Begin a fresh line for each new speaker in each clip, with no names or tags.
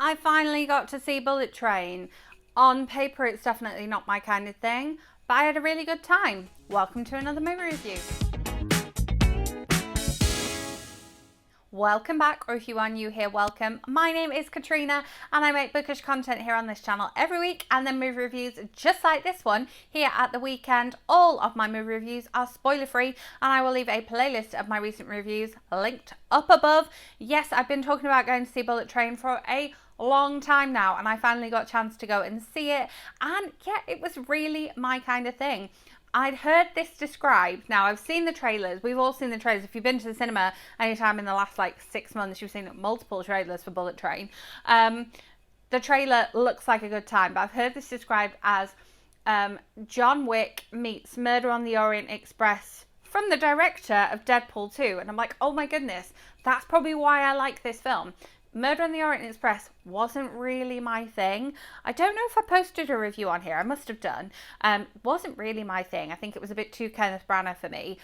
I finally got to see Bullet Train. On paper, it's definitely not my kind of thing, but I had a really good time. Welcome to another movie review. Welcome back, or if you are new here, welcome. My name is Katrina and I make bookish content here on this channel every week and then movie reviews just like this one here at the weekend. All of my movie reviews are spoiler free and I will leave a playlist of my recent reviews linked up above. Yes, I've been talking about going to see Bullet Train for a long time now and I finally got a chance to go and see it, and yeah, it was really my kind of thing. I'd heard this described. Now, I've seen the trailers. We've all seen the trailers. If you've been to the cinema anytime in the last 6 months, you've seen multiple trailers for Bullet Train. The trailer looks like a good time, but I've heard this described as John Wick meets Murder on the Orient Express from the director of Deadpool 2. And I'm like, oh my goodness, that's probably why I like this film. Murder on the Orient Express wasn't really my thing. I don't know if I posted a review on here. I must have done. Wasn't really my thing. I think it was a bit too Kenneth Branagh for me.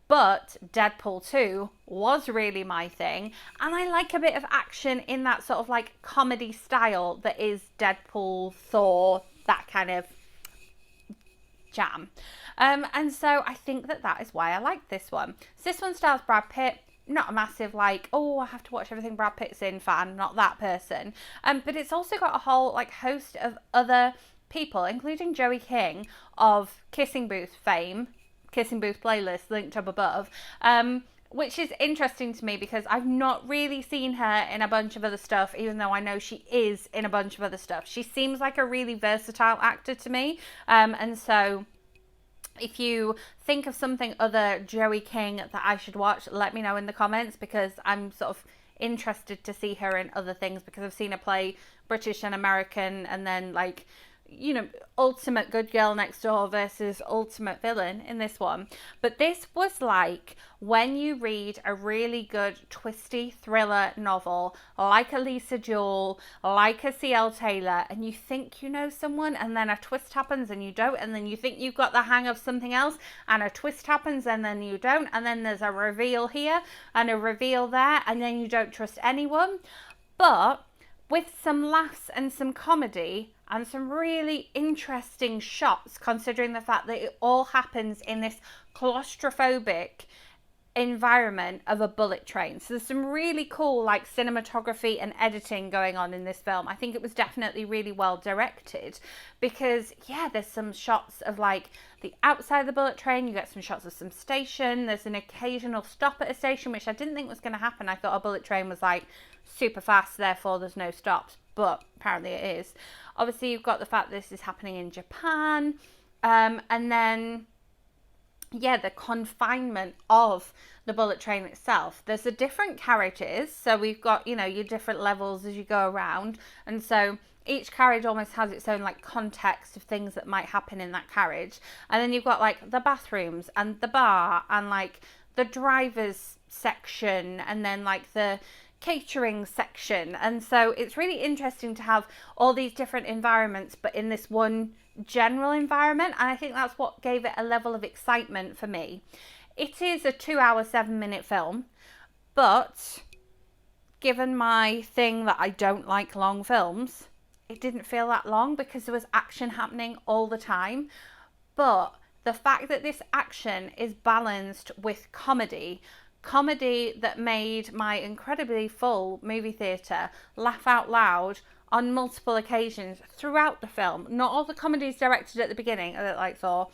But Deadpool 2 was really my thing. And I like a bit of action in that sort of comedy style that is Deadpool, Thor, that kind of jam. And so I think that is why I like this one. So this one stars Brad Pitt. Not a massive oh, I have to watch everything Brad Pitt's in fan, not that person. But it's also got a whole host of other people, including Joey King of Kissing Booth fame, Kissing Booth playlist linked up above, which is interesting to me because I've not really seen her in a bunch of other stuff, even though I know she is in a bunch of other stuff. She seems like a really versatile actor to me, and so if you think of something other Joey King that I should watch, let me know in the comments, because I'm sort of interested to see her in other things, because I've seen her play British and American and then ultimate good girl next door versus ultimate villain in this one. But this was like when you read a really good twisty thriller novel like a Lisa Jewell, like a C.L. Taylor, and you think you know someone and then a twist happens and you don't, and then you think you've got the hang of something else and a twist happens and then you don't, and then there's a reveal here and a reveal there, and then you don't trust anyone. But with some laughs and some comedy and some really interesting shots, considering the fact that it all happens in this claustrophobic environment of a bullet train. So there's some really cool cinematography and editing going on in this film. I think it was definitely really well directed, because yeah, there's some shots of the outside of the bullet train. You get some shots of some station. There's an occasional stop at a station, which I didn't think was going to happen. I thought a bullet train was super fast, therefore there's no stops, but apparently it is. Obviously you've got the fact this is happening in Japan, and then yeah, the confinement of the bullet train itself. There's the different carriages, so we've got your different levels as you go around, and so each carriage almost has its own context of things that might happen in that carriage. And then you've got the bathrooms and the bar and the driver's section, and then the catering section. And so it's really interesting to have all these different environments but in this one general environment, and I think that's what gave it a level of excitement for me. It is a 2 hour 7-minute film, but given my thing that I don't like long films, it didn't feel that long because there was action happening all the time. But the fact that this action is balanced with comedy that made my incredibly full movie theatre laugh out loud on multiple occasions throughout the film. Not all the comedy is directed at the beginning, a bit like Thor.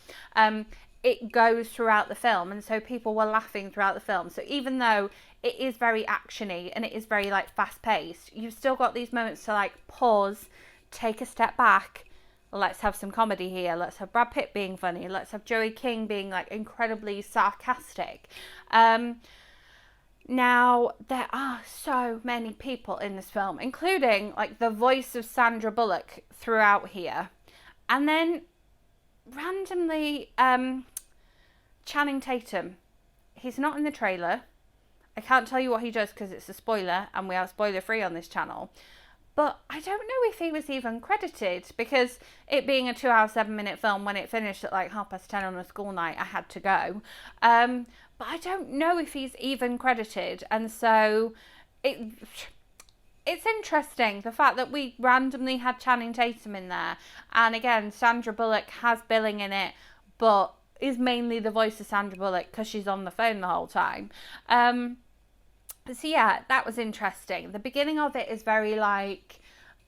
It goes throughout the film, and so people were laughing throughout the film. So even though it is very actiony and it is very fast paced, you've still got these moments to pause, take a step back. Let's have some comedy here. Let's have Brad Pitt being funny. Let's have Joey King being incredibly sarcastic. Now, there are so many people in this film, including the voice of Sandra Bullock throughout here. And then randomly, Channing Tatum. He's not in the trailer. I can't tell you what he does because it's a spoiler and we are spoiler free on this channel. But I don't know if he was even credited, because it being a 2 hour 7-minute film, when it finished at 10:30 on a school night, I had to go. But I don't know if he's even credited. And so it's interesting, the fact that we randomly had Channing Tatum in there. And again, Sandra Bullock has billing in it, but is mainly the voice of Sandra Bullock because she's on the phone the whole time. So yeah, that was interesting. The beginning of it is very like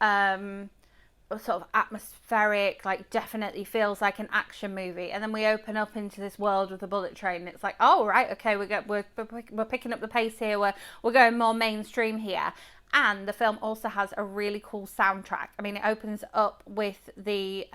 sort of atmospheric, like definitely feels like an action movie, and then we open up into this world with a bullet train, and it's like, oh right, okay, we're picking up the pace here, we're going more mainstream here. And the film also has a really cool soundtrack. I mean, it opens up with the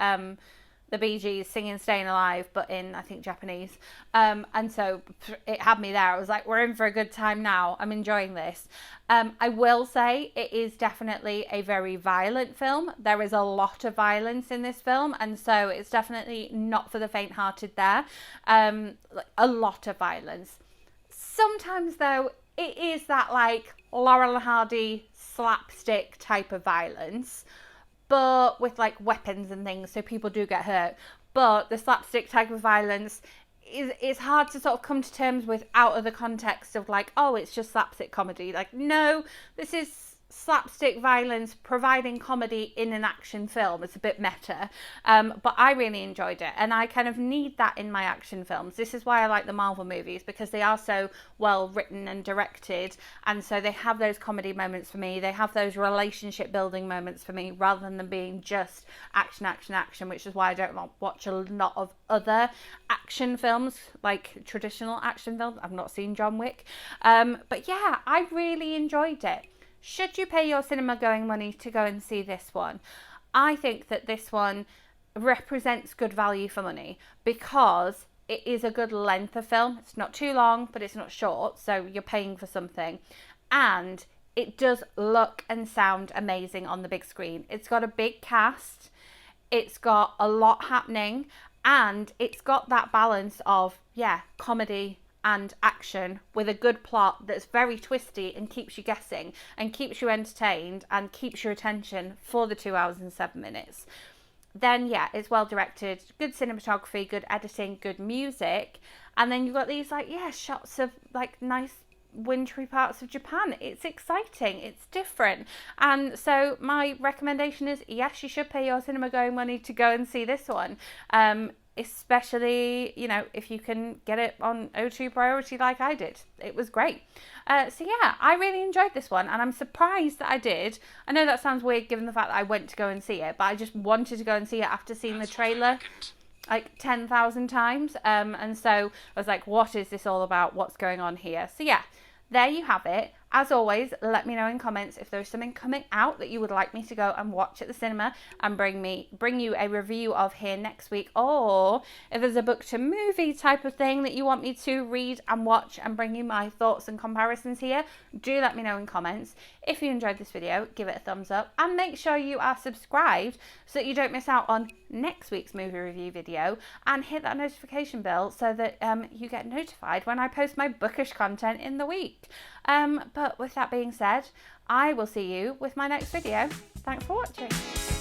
Bee Gees singing Staying Alive, but in, I think, Japanese. And so it had me there. I was like, we're in for a good time now. I'm enjoying this. I will say it is definitely a very violent film. There is a lot of violence in this film, and so it's definitely not for the faint-hearted there. A lot of violence. Sometimes, though, it is that, like, Laurel and Hardy slapstick type of violence, but with like weapons and things, so people do get hurt. But the slapstick type of violence is hard to sort of come to terms with out of the context of like, oh, it's just slapstick comedy. Like, no, this is slapstick violence providing comedy in an action film. It's a bit meta, but I really enjoyed it, and I kind of need that in my action films. This is why I like the Marvel movies, because they are so well written and directed, and so they have those comedy moments for me. They have those relationship building moments for me, rather than them being just action, action, action, which is why I don't watch a lot of other action films, like traditional action films. I've not seen John Wick, but yeah, I really enjoyed it. Should you pay your cinema going money to go and see this one? I think that this one represents good value for money, because it is a good length of film. It's not too long, but it's not short, so you're paying for something. And it does look and sound amazing on the big screen. It's got a big cast, it's got a lot happening, and it's got that balance of, yeah, comedy and action with a good plot that's very twisty and keeps you guessing and keeps you entertained and keeps your attention for the 2 hours and 7 minutes. Then yeah, it's well directed, good cinematography, good editing, good music, and then you've got these like, yeah, shots of like nice wintry parts of Japan. It's exciting, it's different, and so my recommendation is, yes, you should pay your cinema going money to go and see this one, especially, you know, if you can get it on O2 priority like I did. It was great. So yeah, I really enjoyed this one, and I'm surprised that I did. I know that sounds weird given the fact that I went to go and see it, but I just wanted to go and see it after seeing the trailer like 10,000 times, and so I was like, what is this all about? What's going on here? So yeah, there you have it. As always, let me know in comments if there's something coming out that you would like me to go and watch at the cinema and bring you a review of here next week, or if there's a book to movie type of thing that you want me to read and watch and bring you my thoughts and comparisons here, do let me know in comments. If you enjoyed this video, give it a thumbs up and make sure you are subscribed so that you don't miss out on next week's movie review video, and hit that notification bell so that you get notified when I post my bookish content in the week. But with that being said, I will see you with my next video. Thanks for watching.